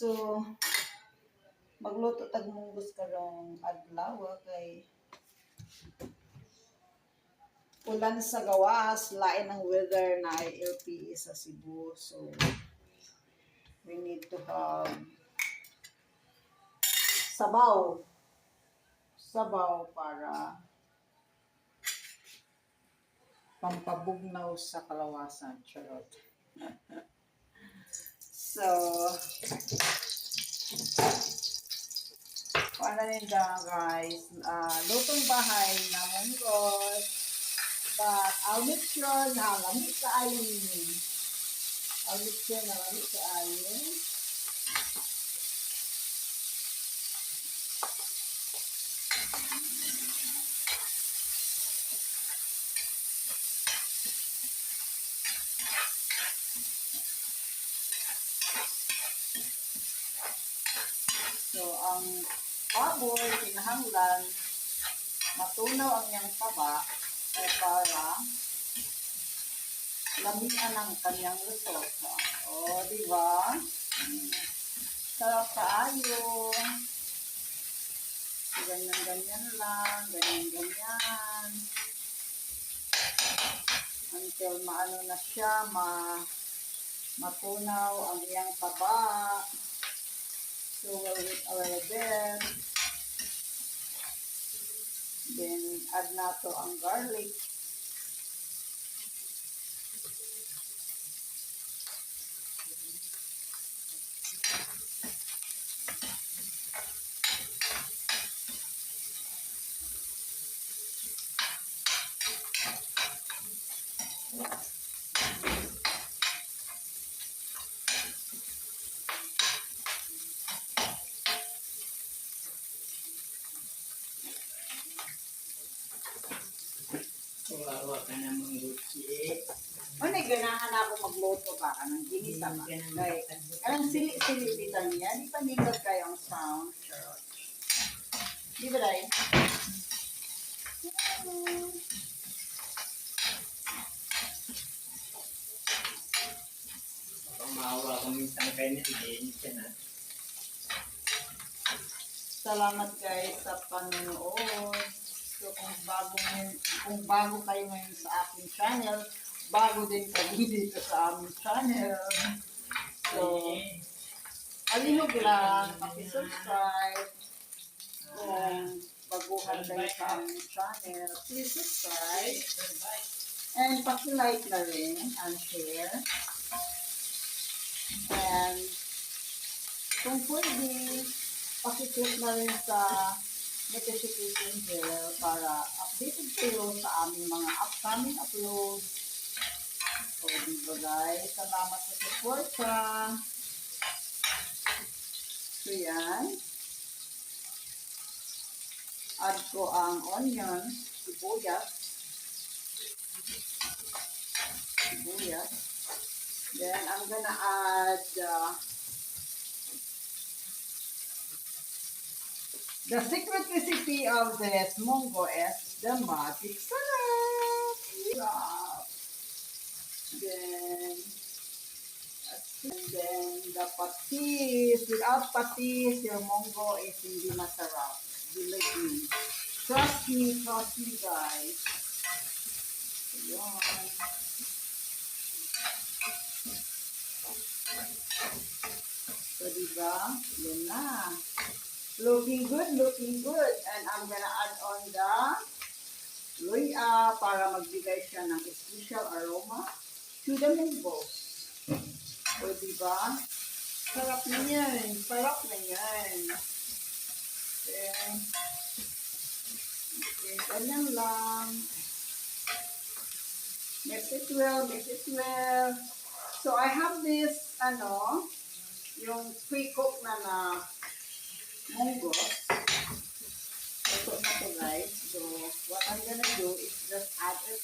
So, magluto tag munggos karong adlaw kay ulan sa gawas, lain ang weather na ay LPE sa Cebu. So, we need to have sabaw. Sabaw para pampabugnaw sa kalawasan. Charot. So, paano nila guys? Lutong bahay na munggos. But I'll make sure na lamig sa ayin. I'll make sure na lamig sa ayin. So, ang baboy, kinahanglan, matunaw ang niyang taba o para lamian ang kanyang risotto. O, di ba? Sarap kaayo. Ganyan-ganyan lang, ganyan-ganyan. Until maano na siya, matunaw ang iyang taba. So, we'll wait a little bit. Then, add na to ang garlic. Kawawa ka na mangguti. Ano ganahan ako magluto ba ka ng ginisa ba? Kanang sili-sili bitan niya. Di pa nigag kayo ang sound. Charot. Di ba dahil? Kung maawa ko minsan kayo na, hindi siya na. Salamat guys sa panonood. So kung bago kayo ngayon sa aking channel, bago din kayo dito sa aming channel. So, alihog lang, paki-subscribe. Kung baguhan kayo sa aming channel, please subscribe. And paki-like na rin and share. And kung pwede, paki-click na rin sa notification bell para updated kayo sa aming mga upcoming uploads. So, diba guys? Salamat sa support sa. So, yan. Add ko ang onion, sibuyas. Then, I'm gonna add the secret recipe of this mungo is the magic syrup. Yeah. Then the patis. Without patis, your mungo is hindi masarap. Believe me. Trust me guys. Ayan. So, diba? Yan na. Looking good. And I'm gonna add on the luya para magbigay siya ng special aroma to the mungo. O, diba? Sarap na yan. Okay, ganyan lang. Mix it well. So, I have this, yung pre-cook na mungo. Ito na to guys. So, what I'm gonna do is just add it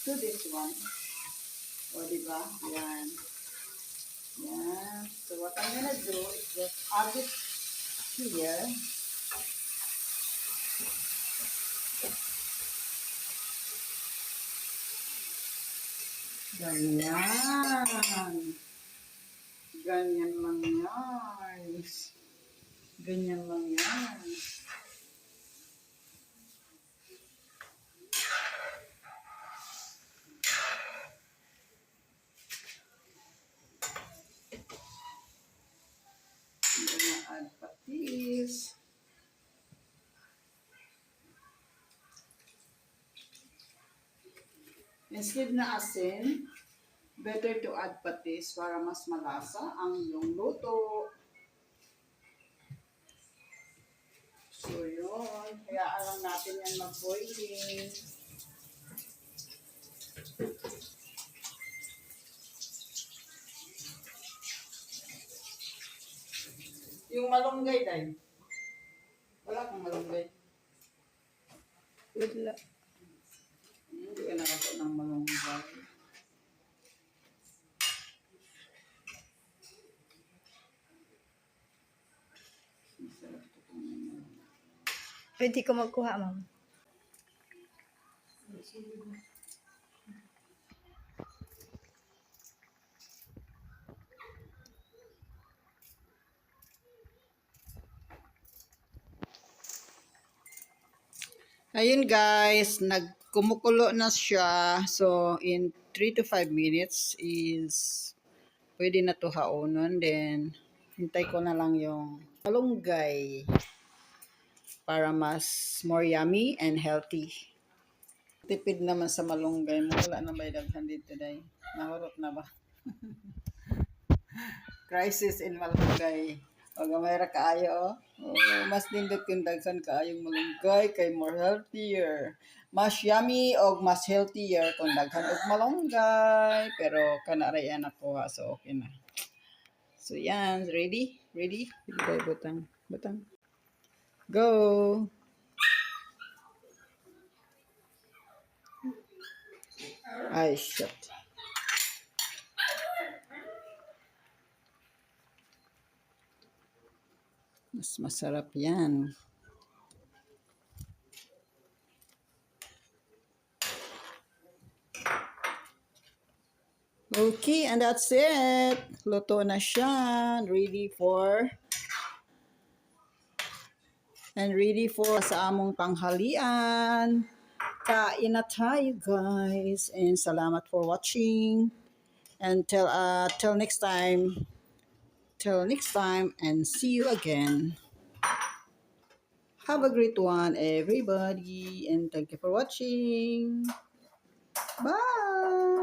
to this one. O, diba? Yan. So, what I'm gonna do is just add it here. Ganyan. Ganyan lang yan. Ganyan lang yan. Add patis. Instead na asin, better to add patis para mas malasa ang iyong luto. So yun, hayaan lang natin yan mag-boiling. Yung malunggay dahil. Wala kang malunggay. Wala. Hindi ka nakapo ng malunggay. Masarap ito kung may malunggay. Pwede ko magkuha, ma'am. Ayun guys, nagkumukulo na siya. So, in 3 to 5 minutes is pwede na to haonon. Then, hintay ko na lang yung malunggay para mas more yummy and healthy. Tipid naman sa malunggay mo. Wala na ba daghan dito day? Nahurot na ba? Crisis in malunggay. O gamay ra kaayo, oh. Mas nindot yung daghan kaayong malunggay kay more healthier. Mas yummy o mas healthier kung daghan og malunggay. Pero kana ra yan ako ha, so okay na. So yan, ready? Ready? Butang, butang. Butang. Go! Ay, shit. Mas masarap yan. Okay, and that's it. Luto na siya. Ready for sa among panghalian. Kain na tayo, guys. And salamat for watching. And till next time. Till next time and see you again. Have a great one, everybody. And thank you for watching. Bye.